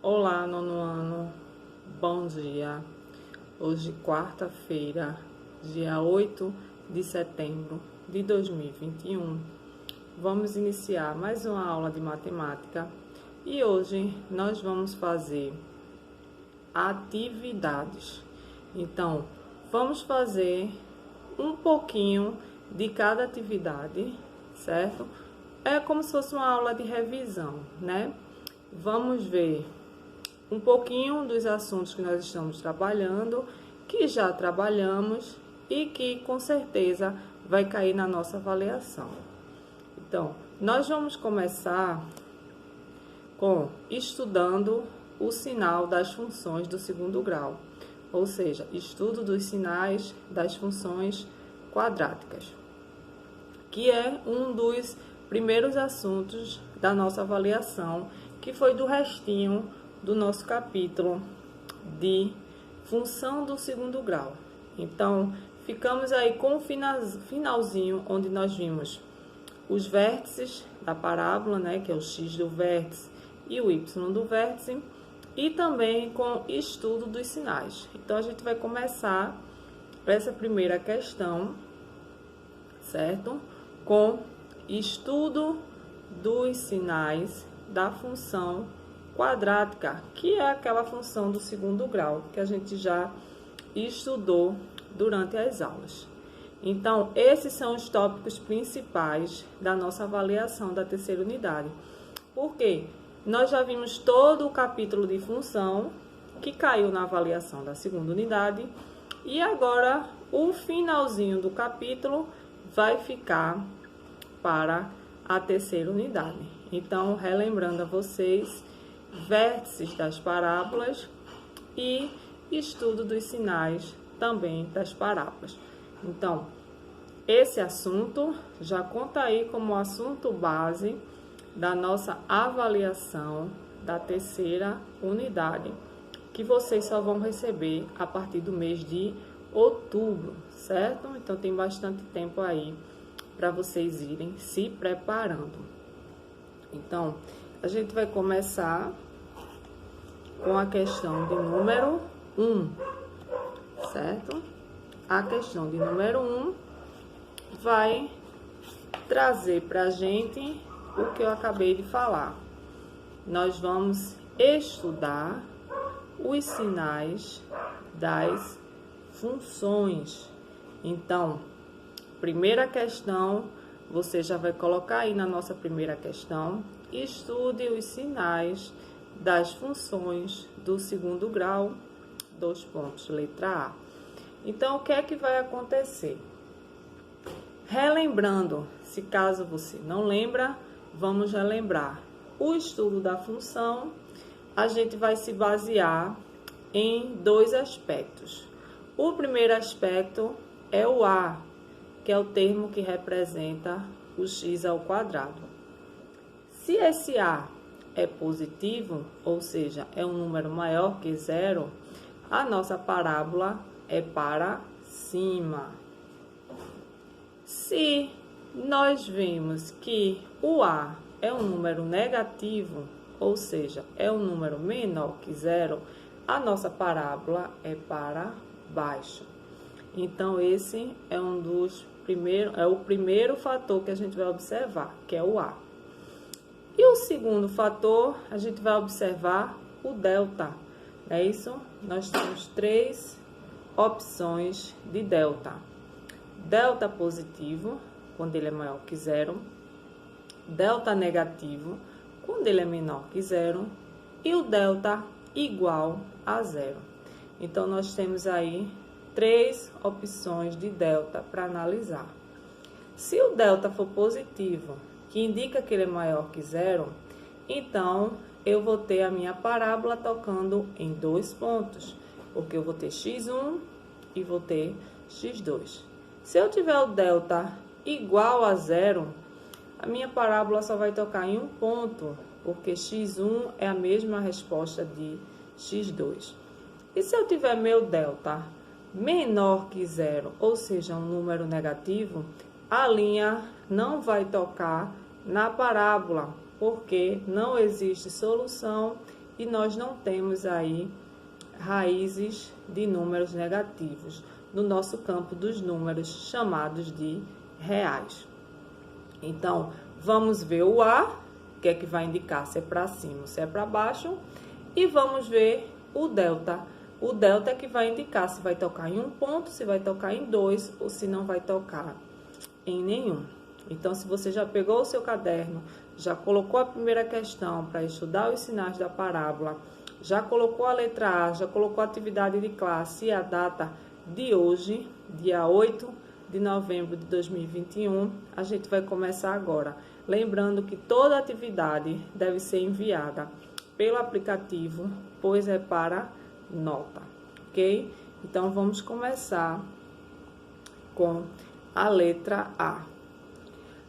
Olá, nono ano, bom dia. Hoje, quarta-feira, dia 8 de setembro de 2021, vamos iniciar mais uma aula de matemática e hoje nós vamos fazer atividades. Então, vamos fazer um pouquinho de cada atividade, certo? É como se fosse uma aula de revisão, né? Vamos ver um pouquinho dos assuntos que nós estamos trabalhando, que já trabalhamos e que com certeza vai cair na nossa avaliação. Então, nós vamos começar com estudando o sinal das funções do segundo grau, ou seja, estudo dos sinais das funções quadráticas, que é um dos primeiros assuntos da nossa avaliação, que foi do restinho do nosso capítulo de função do segundo grau. Então, ficamos aí com o finalzinho, onde nós vimos os vértices da parábola, né, que é o x do vértice e o y do vértice, e também com estudo dos sinais. Então, a gente vai começar essa primeira questão, certo? Com estudo dos sinais da função quadrática, que é aquela função do segundo grau que a gente já estudou durante as aulas. Então, esses são os tópicos principais da nossa avaliação da terceira unidade. Por quê? Nós já vimos todo o capítulo de função, que caiu na avaliação da segunda unidade, e agora o finalzinho do capítulo vai ficar para a terceira unidade. Então, relembrando a vocês, vértices das parábolas e estudo dos sinais também das parábolas. Então, esse assunto já conta aí como assunto base da nossa avaliação da terceira unidade, que vocês só vão receber a partir do mês de outubro, certo? Então, tem bastante tempo aí para vocês irem se preparando. Então, a gente vai começar com a questão de número 1, certo? A questão de número 1 vai trazer para a gente o que eu acabei de falar. Nós vamos estudar os sinais das funções. Então, primeira questão, você já vai colocar aí na nossa primeira questão: estude os sinais das funções do segundo grau, 2 pontos, letra A. Então, o que é que vai acontecer? Relembrando, se caso você não lembra, vamos relembrar. O estudo da função, a gente vai se basear em 2 aspectos. O primeiro aspecto é o A, que é o termo que representa o x ao quadrado. Se esse A é positivo, ou seja, é um número maior que 0, a nossa parábola é para cima. Se nós vemos que o A é um número negativo, ou seja, é um número menor que 0, a nossa parábola é para baixo. Então, esse é o primeiro fator que a gente vai observar, que é o A. E o segundo fator, a gente vai observar o delta. É isso? Nós temos 3 opções de delta. Delta positivo, quando ele é maior que 0. Delta negativo, quando ele é menor que 0. E o delta igual a 0. Então, nós temos aí 3 opções de delta para analisar. Se o delta for positivo, que indica que ele é maior que 0, então eu vou ter a minha parábola tocando em 2 pontos, porque eu vou ter x1 e vou ter x2. Se eu tiver o delta igual a 0, a minha parábola só vai tocar em um ponto, porque x1 é a mesma resposta de x2. E se eu tiver meu delta menor que 0, ou seja, um número negativo, a linha não vai tocar na parábola, porque não existe solução e nós não temos aí raízes de números negativos no nosso campo dos números chamados de reais. Então, vamos ver o A, que é que vai indicar se é para cima ou se é para baixo, e vamos ver o delta. O delta é que vai indicar se vai tocar em um ponto, se vai tocar em dois ou se não vai tocar em nenhum. Então, se você já pegou o seu caderno, já colocou a primeira questão para estudar os sinais da parábola, já colocou a letra A, já colocou a atividade de classe e a data de hoje, dia 8 de novembro de 2021, a gente vai começar agora. Lembrando que toda atividade deve ser enviada pelo aplicativo, pois é para nota, ok? Então, vamos começar com a letra A.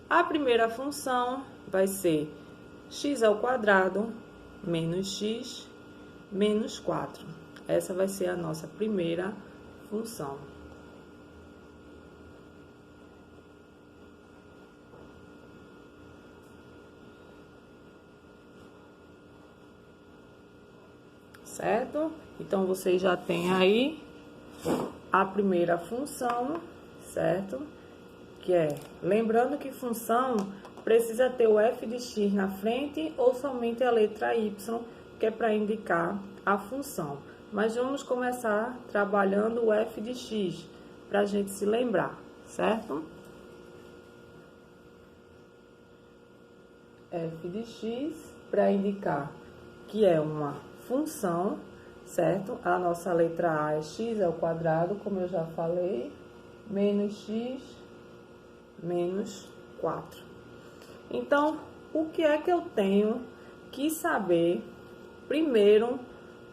A primeira função vai ser x ao quadrado menos x menos 4. Essa vai ser a nossa primeira função. Certo? Então, você já tem aí a primeira função, certo? Que é, lembrando que função precisa ter o f de x na frente ou somente a letra y, que é para indicar a função. Mas vamos começar trabalhando o f de x, para a gente se lembrar, certo? F de x para indicar que é uma função, certo? A nossa letra A é x ao quadrado, como eu já falei, menos x menos 4. Então, o que é que eu tenho que saber primeiro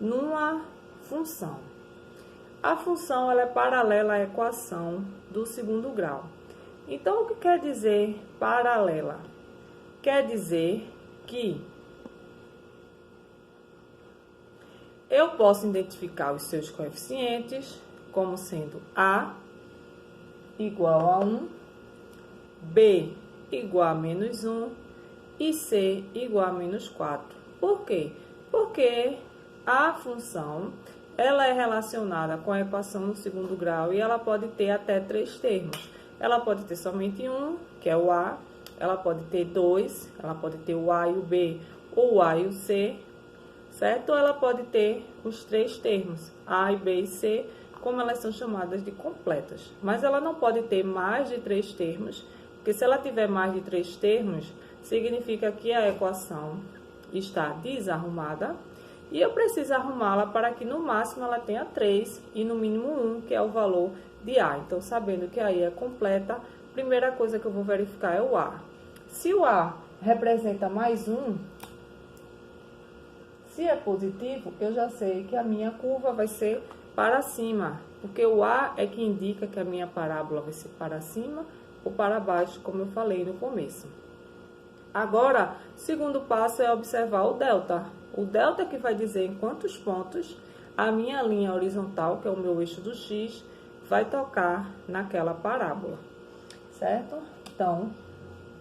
numa função? A função ela é paralela à equação do segundo grau. Então, o que quer dizer paralela? Quer dizer que eu posso identificar os seus coeficientes como sendo A igual a 1, B igual a menos 1 e C igual a menos 4. Por quê? Porque a função ela é relacionada com a equação do segundo grau e ela pode ter até 3 termos. Ela pode ter somente um, que é o A, ela pode ter 2, ela pode ter o A e o B, ou o A e o C, certo? Ou ela pode ter os 3 termos, A, e B e C, como elas são chamadas de completas. Mas ela não pode ter mais de 3 termos, porque se ela tiver mais de 3 termos, significa que a equação está desarrumada e eu preciso arrumá-la para que no máximo ela tenha 3 e no mínimo 1, que é o valor de A. Então, sabendo que aí é completa, a primeira coisa que eu vou verificar é o A. Se o A representa mais 1, se é positivo, eu já sei que a minha curva vai ser para cima, porque o A é que indica que a minha parábola vai ser para cima ou para baixo, como eu falei no começo. Agora, o segundo passo é observar o delta. O delta é que vai dizer em quantos pontos a minha linha horizontal, que é o meu eixo do x, vai tocar naquela parábola, certo? Então,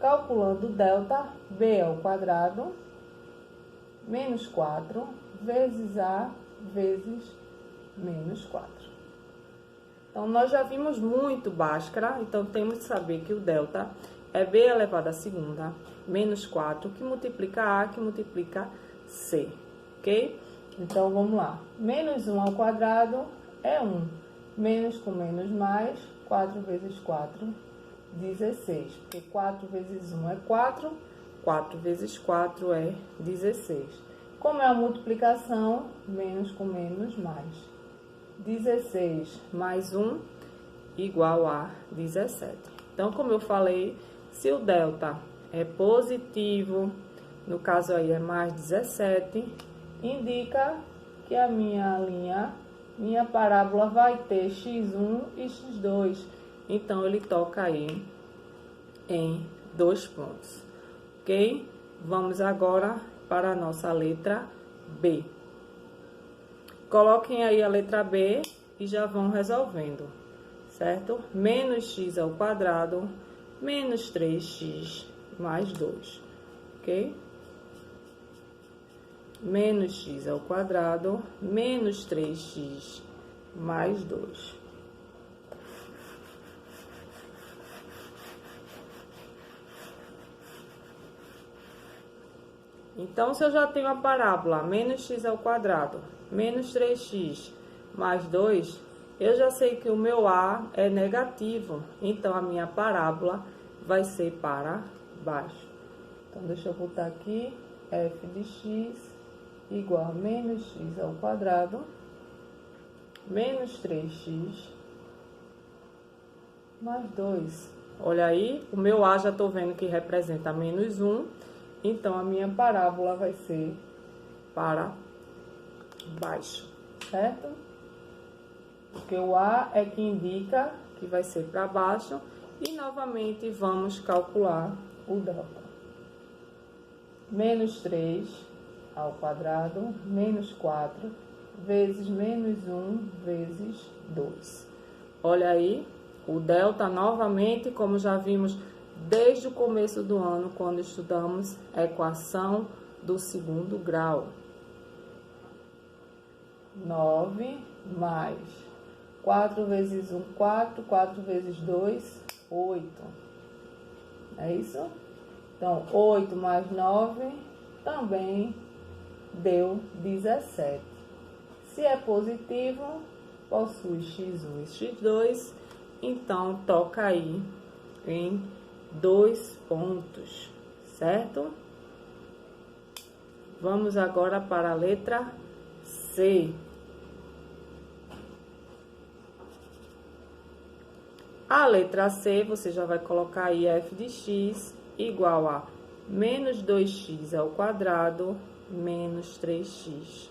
calculando o delta, b ao quadrado menos 4 vezes a vezes menos 4. Então, nós já vimos muito Bhaskara, então temos que saber que o delta é b elevado à segunda menos 4, que multiplica a, que multiplica c, ok? Então, vamos lá. Menos 1 ao quadrado é 1. Menos com menos mais, 4 vezes 4, 16. Porque 4 vezes 1 é 4, 4 vezes 4 é 16. Como é a multiplicação, menos com menos mais. 16 mais 1 igual a 17. Então, como eu falei, se o delta é positivo, no caso aí é mais 17, indica que a minha parábola vai ter x1 e x2. Então, ele toca aí em 2 pontos, ok? Vamos agora para a nossa letra B. Coloquem aí a letra B e já vão resolvendo, certo? Menos x ao quadrado, menos 3x mais 2, ok? menos x ao quadrado, menos 3x mais 2. Então, se eu já tenho a parábola menos x ao quadrado, menos 3x mais 2, eu já sei que o meu a é negativo. Então, a minha parábola vai ser para baixo. Então, deixa eu botar aqui, f de x igual a menos x ao quadrado, menos 3x mais 2. Olha aí, o meu a já estou vendo que representa menos 1. Então, a minha parábola vai ser para baixo, certo? Porque o A é que indica que vai ser para baixo. E, novamente, vamos calcular o delta. Menos 3 ao quadrado, menos 4, vezes menos 1, vezes 2. Olha aí, o delta, novamente, como já vimos desde o começo do ano, quando estudamos a equação do segundo grau. 9 mais 4 vezes 1, 4, 4 vezes 2, 8. É isso? Então, 8 mais 9 também deu 17. Se é positivo, possui x1 e x2, então toca aí em 2 pontos, certo? Vamos agora para a letra C. A letra C, você já vai colocar aí f de x igual a menos 2x ao quadrado, menos 3x.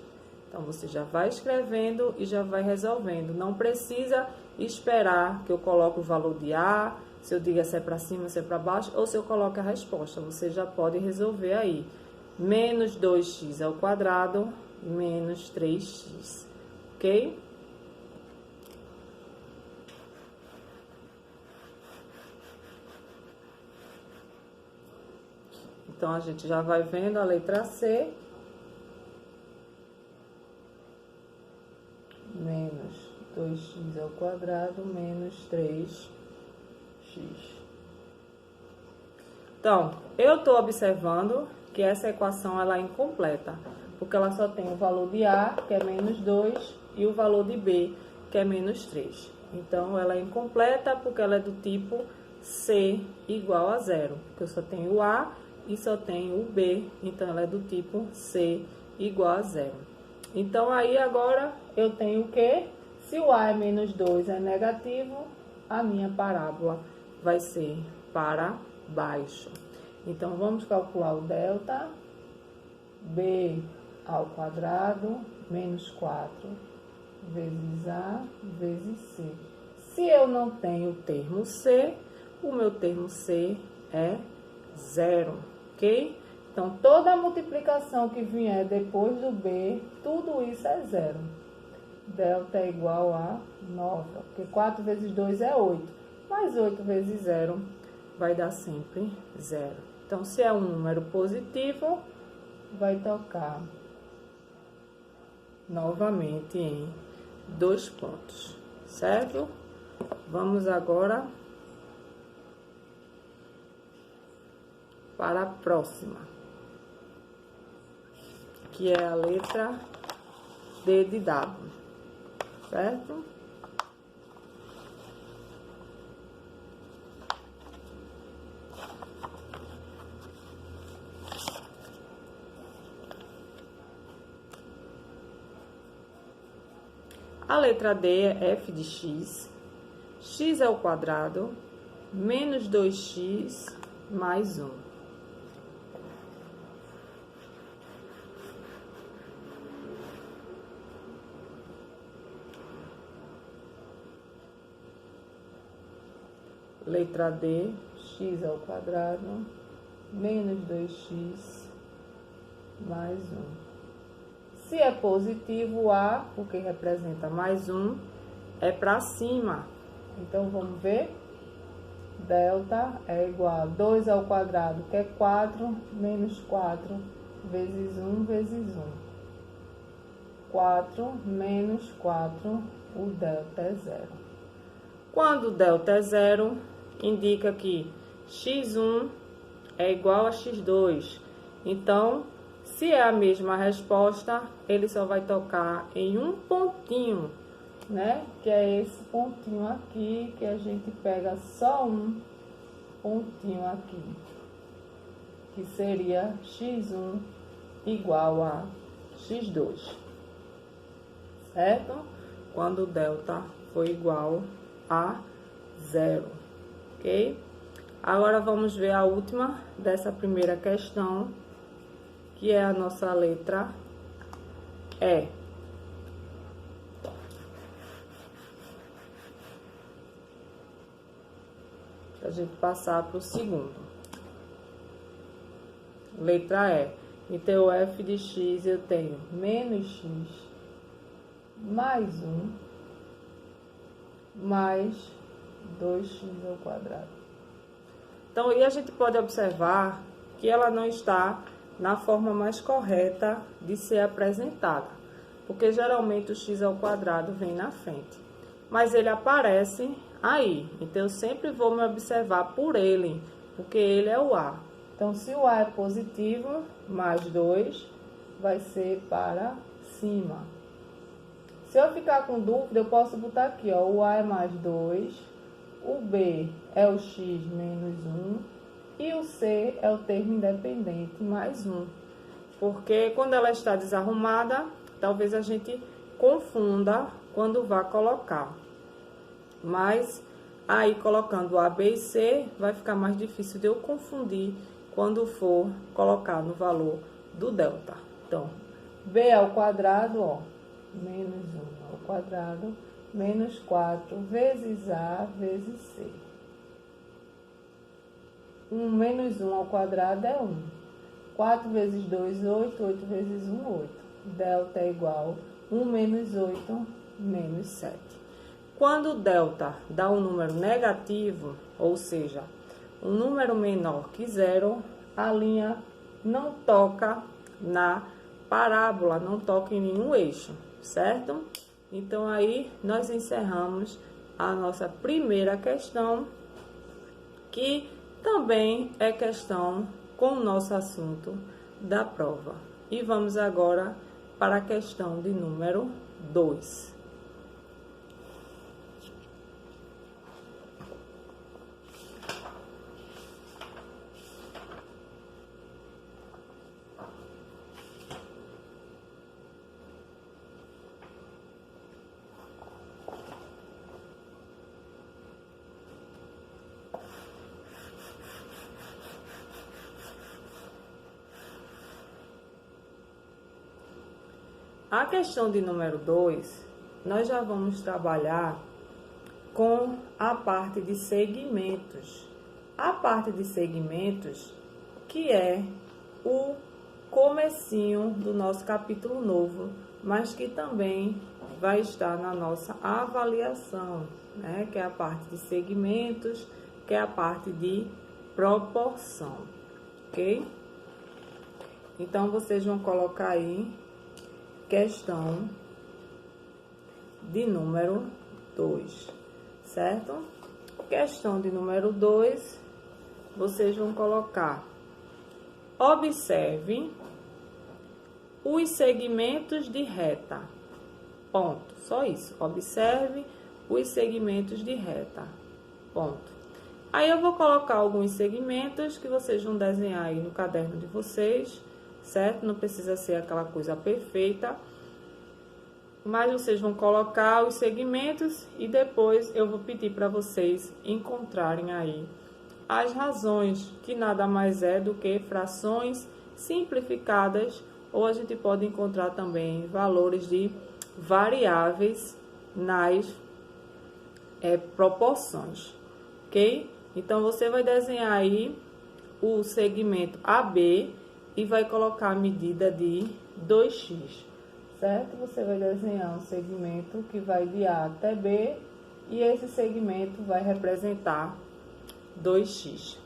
Então, você já vai escrevendo e já vai resolvendo. Não precisa esperar que eu coloque o valor de A, se eu diga se é para cima, se é para baixo, ou se eu coloque a resposta. Você já pode resolver aí. Menos 2x ao quadrado, menos 3x. Ok? Então, a gente já vai vendo a letra C. Menos 2x ao quadrado, menos 3x. Então, eu estou observando que essa equação ela é incompleta, porque ela só tem o valor de A, que é menos 2, e o valor de B, que é menos 3. Então, ela é incompleta porque ela é do tipo C igual a 0, porque eu só tenho o A e só tenho o B, então ela é do tipo C igual a 0. Então, aí agora eu tenho o quê? Se o A é menos 2 é negativo, a minha parábola vai ser para baixo. Então, vamos calcular o delta. B ao quadrado, menos 4, vezes A, vezes C. Se eu não tenho o termo C, o meu termo C é 0, ok? Então, toda a multiplicação que vier depois do B, tudo isso é 0. Delta é igual a 9, porque 4 vezes 2 é 8, mais 8 vezes 0 vai dar sempre 0. Então, se é um número positivo, vai tocar novamente em 2 pontos, certo? Vamos agora para a próxima, que é a letra D de dado, certo? A letra D é f de x, x ao quadrado, menos 2x mais 1. Letra D, x ao quadrado, menos 2x mais 1. Se é positivo, A, porque representa mais 1, é para cima. Então, vamos ver. Delta é igual a 2 ao quadrado, que é 4, menos 4, vezes 1 vezes 1. 4 menos 4, o delta é 0. Quando o delta é 0, indica que x1 é igual a x2. Então, se é a mesma resposta, ele só vai tocar em um pontinho, né? Que é esse pontinho aqui, que a gente pega só um pontinho aqui, que seria x1 igual a x2, certo? Quando o delta for igual a 0, ok? Agora vamos ver a última dessa primeira questão, que é a nossa letra E. Pra gente passar para o segundo. Letra E. Então, o f de x eu tenho menos x mais 1 mais 2x ao quadrado. Então, aí a gente pode observar que ela não está na forma mais correta de ser apresentada, porque geralmente o x ao quadrado vem na frente, mas ele aparece aí, então eu sempre vou me observar por ele, porque ele é o a. Então, se o a é positivo, mais 2 vai ser para cima. Se eu ficar com dúvida, eu posso botar aqui, ó, o a é mais 2, o b é o x menos 1 e o c é o termo independente mais 1. Porque quando ela está desarrumada, talvez a gente confunda quando vá colocar. Mas aí colocando a, b e c, vai ficar mais difícil de eu confundir quando for colocar no valor do delta. Então, b ao quadrado, ó, menos 1 ao quadrado, menos 4 vezes a vezes c. Menos 1 ao quadrado é 1. 4 vezes 2, 8. 8 vezes 1, 8. Delta é igual a 1 menos 8, menos 7. Quando o delta dá um número negativo, ou seja, um número menor que 0, a linha não toca na parábola, não toca em nenhum eixo, certo? Então, aí, nós encerramos a nossa primeira questão, que também é questão com o nosso assunto da prova. E vamos agora para a questão de número 2. A questão de número 2, nós já vamos trabalhar com a parte de segmentos. A parte de segmentos, que é o comecinho do nosso capítulo novo, mas que também vai estar na nossa avaliação, né? Que é a parte de segmentos, que é a parte de proporção, ok? Então, vocês vão colocar aí questão de número 2, certo? Questão de número 2, vocês vão colocar: observe os segmentos de reta. Ponto. Só isso. Observe os segmentos de reta. Ponto. Aí eu vou colocar alguns segmentos que vocês vão desenhar aí no caderno de vocês, certo? Não precisa ser aquela coisa perfeita, mas vocês vão colocar os segmentos e depois eu vou pedir para vocês encontrarem aí as razões, que nada mais é do que frações simplificadas, ou a gente pode encontrar também valores de variáveis nas proporções, ok? Então, você vai desenhar aí o segmento AB e vai colocar a medida de 2x, certo? Você vai desenhar um segmento que vai de A até B e esse segmento vai representar 2x.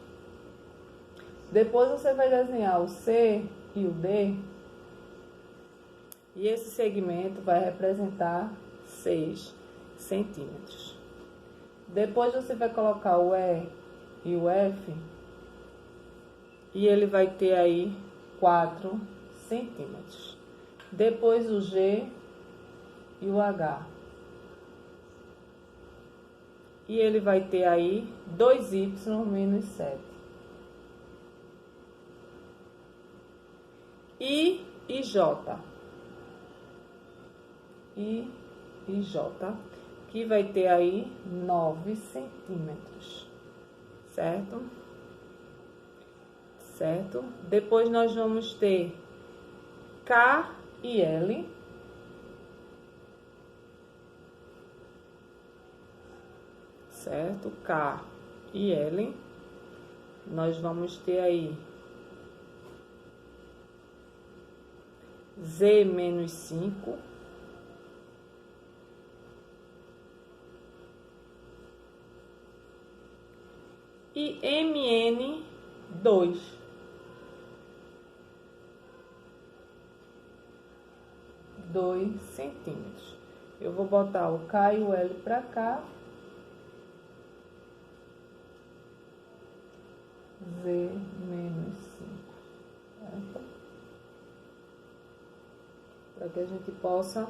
Depois você vai desenhar o C e o D, e esse segmento vai representar 6 centímetros. Depois você vai colocar o E e o F, e ele vai ter aí 4 centímetros. Depois o G e o H, e ele vai ter aí 2Y menos 7. I e J. I e J, que vai ter aí 9 centímetros, certo? Certo? Depois nós vamos ter K e L. Certo? K e L. Nós vamos ter aí Z menos 5. E MN 2. Centímetros. Eu vou botar o K e o L para cá. Z menos 5. Certo? Para que a gente possa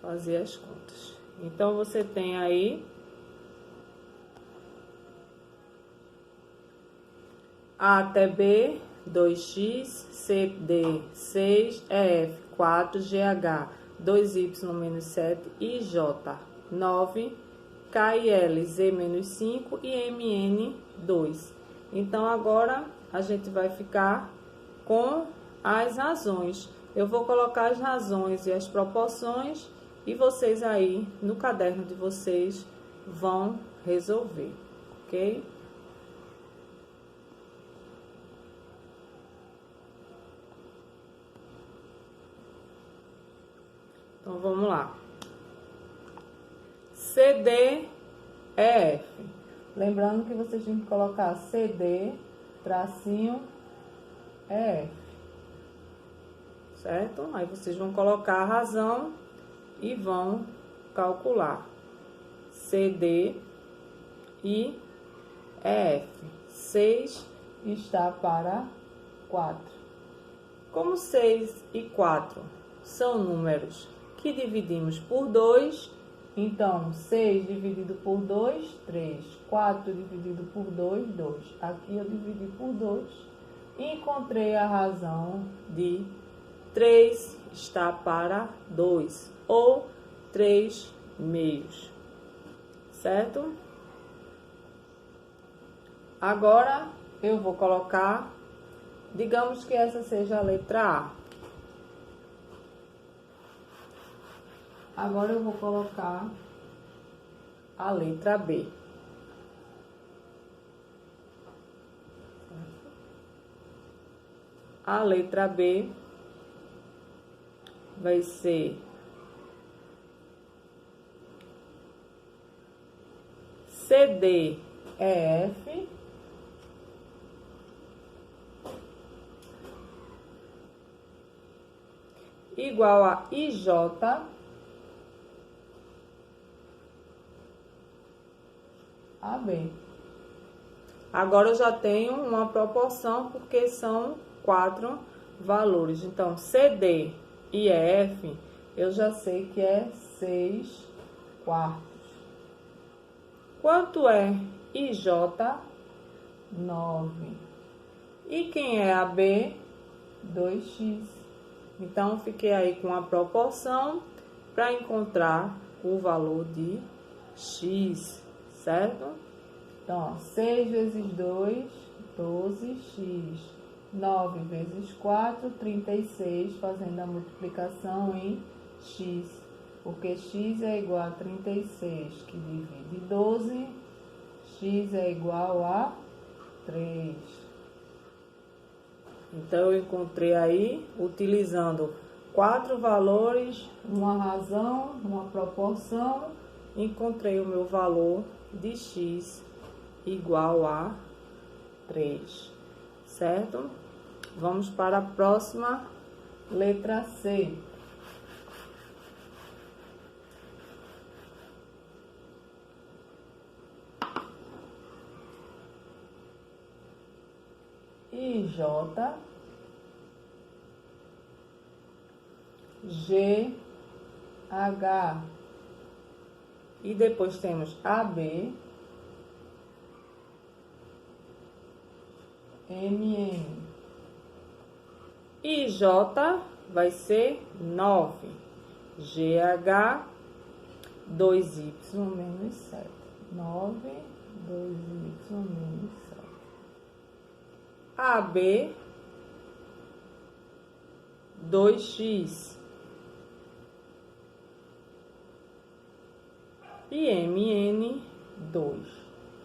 fazer as contas. Então, você tem aí A até B, 2x, CD, 6, EF, 4, GH, 2Y menos 7 e J, 9, K e L, Z menos 5 e MN, 2. Então, agora, a gente vai ficar com as razões. Eu vou colocar as razões e as proporções e vocês aí, no caderno de vocês, vão resolver, ok? Então, vamos lá. CD, EF. Lembrando que vocês têm que colocar CD, tracinho, EF. Certo? Aí vocês vão colocar a razão e vão calcular. CD e EF. 6 está para 4. Como 6 e 4 são números que dividimos por 2, então 6 dividido por 2, 3. 4 dividido por 2, 2. Aqui eu dividi por 2 e encontrei a razão de 3 está para 2, ou 3 meios, certo? Agora eu vou colocar, digamos que essa seja a letra A. Agora eu vou colocar a letra B. A letra B vai ser CD, EF, igual a IJ, AB. Agora eu já tenho uma proporção, porque são 4 valores. Então, CD e EF, eu já sei que é 6 quartos. Quanto é IJ? 9. E quem é AB? 2x. Então, fiquei aí com a proporção para encontrar o valor de x, certo? Então, ó, 6 vezes 2, 12x. 9 vezes 4, 36, fazendo a multiplicação em x. Porque x é igual a 36, que divide 12, x é igual a 3. Então, eu encontrei aí, utilizando 4 valores, uma razão, uma proporção, encontrei o meu valor de x igual a 3, certo? Vamos para a próxima letra C. IJ, GH. E depois temos AB, MM. IJ vai ser 9. GH, 2Y menos 7. 9, 2Y menos 7. AB, 2x. E MN, 2.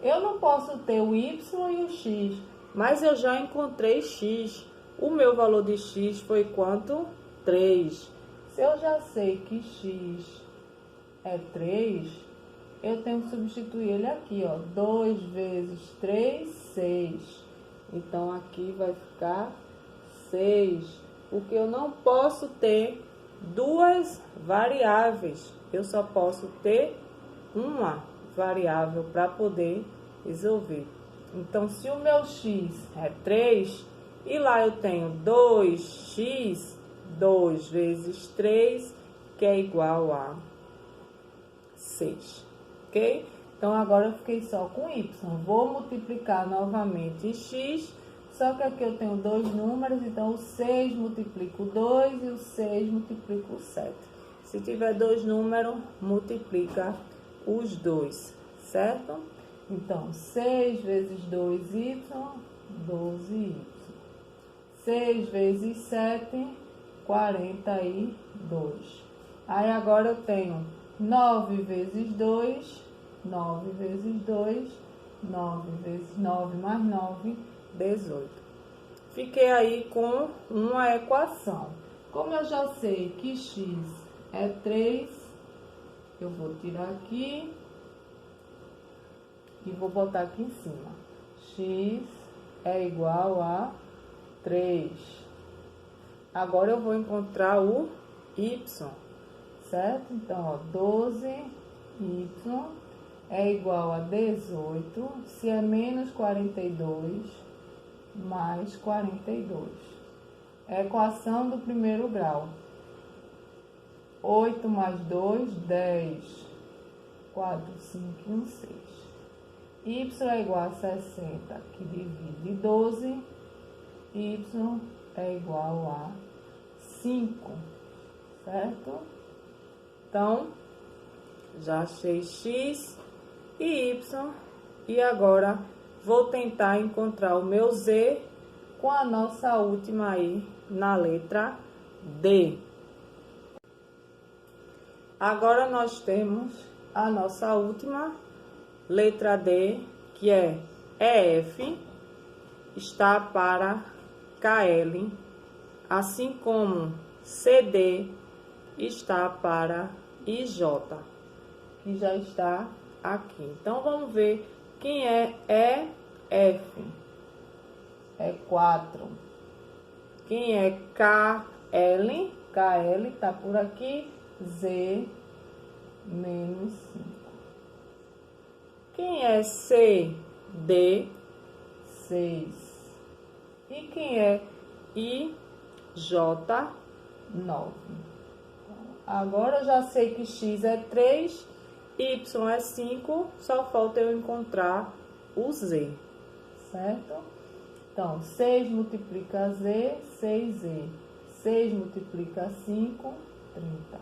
Eu não posso ter o Y e o X, mas eu já encontrei X. O meu valor de X foi quanto? 3. Se eu já sei que X é 3, eu tenho que substituir ele aqui, ó. 2 vezes 3, 6. Então, aqui vai ficar 6. Porque eu não posso ter duas variáveis. Eu só posso ter uma variável para poder resolver. Então, se o meu x é 3 e lá eu tenho 2x, 2 vezes 3, que é igual a 6, ok? Então, agora eu fiquei só com y. Vou multiplicar novamente x, só que aqui eu tenho dois números, então o 6 multiplica o 2 e o 6 multiplica o 7. Se tiver dois números, multiplica os dois, certo? Então, 6 vezes 2y, 12y. 6 vezes 7, 42. Aí, agora eu tenho 9 vezes 2, 9 vezes 2, 9 vezes 9 mais 9, 18. Fiquei aí com uma equação. Como eu já sei que x é 3, eu vou tirar aqui e vou botar aqui em cima. X é igual a 3. Agora eu vou encontrar o y, certo? Então, ó, 12y é igual a 18, se é menos 42, mais 42. É a equação do primeiro grau. 8 mais 2, 10. 4, 5 e 1, 6. Y é igual a 60, que divide 12. Y é igual a 5, certo? Então, já achei x e y. E agora, vou tentar encontrar o meu z com a nossa última aí na letra D. Agora, nós temos a nossa última letra D, que é EF, está para KL, assim como CD está para IJ, que já está aqui. Então, vamos ver quem é EF. É 4. Quem é KL? KL está por aqui. Z menos 5. Quem é CD? 6. E quem é IJ? 9. Agora eu já sei que x é 3, y é 5, só falta eu encontrar o z, certo? Então, 6 multiplica z, 6z. 6 multiplica 5, 30.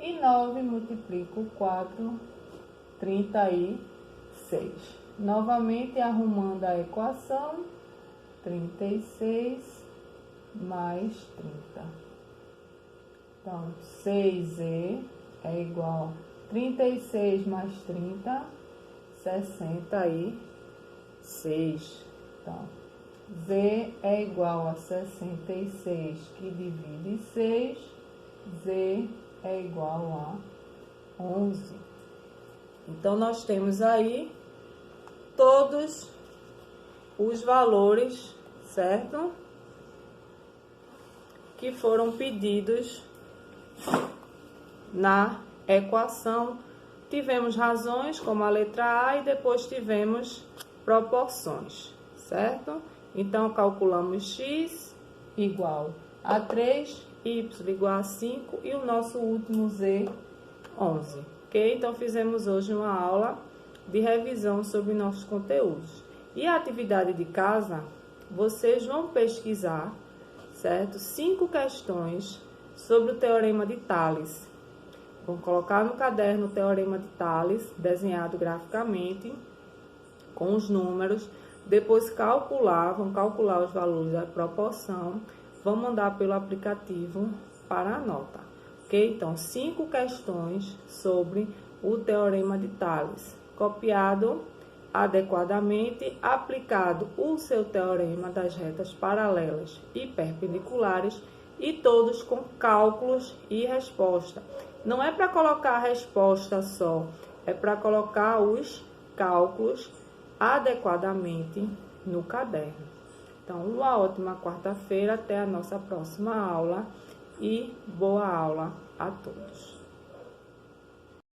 E 9 multiplica o 4, 36. Novamente, arrumando a equação, 36 mais 30. Então, 6z é igual a 36 mais 30, 66. Então, z é igual a 66, que divide 6. Z é igual a 11. Então, nós temos aí todos os valores, certo? que foram pedidos na equação. Tivemos razões, como a letra A, e depois tivemos proporções, certo? Então, calculamos x igual a 3, y igual a 5 e o nosso último z, 11. Ok? Então, fizemos hoje uma aula de revisão sobre nossos conteúdos. E a atividade de casa, vocês vão pesquisar, certo? 5 questões sobre o Teorema de Tales. Vão colocar no caderno o Teorema de Tales, desenhado graficamente, com os números. Depois vão calcular os valores da proporção, vão mandar pelo aplicativo para a nota. Ok? Então, 5 questões sobre o Teorema de Tales. Copiado adequadamente, aplicado o seu teorema das retas paralelas e perpendiculares, e todos com cálculos e resposta. Não é para colocar a resposta só, é para colocar os cálculos adequadamente no caderno. Então, uma ótima quarta-feira, até a nossa próxima aula e boa aula a todos.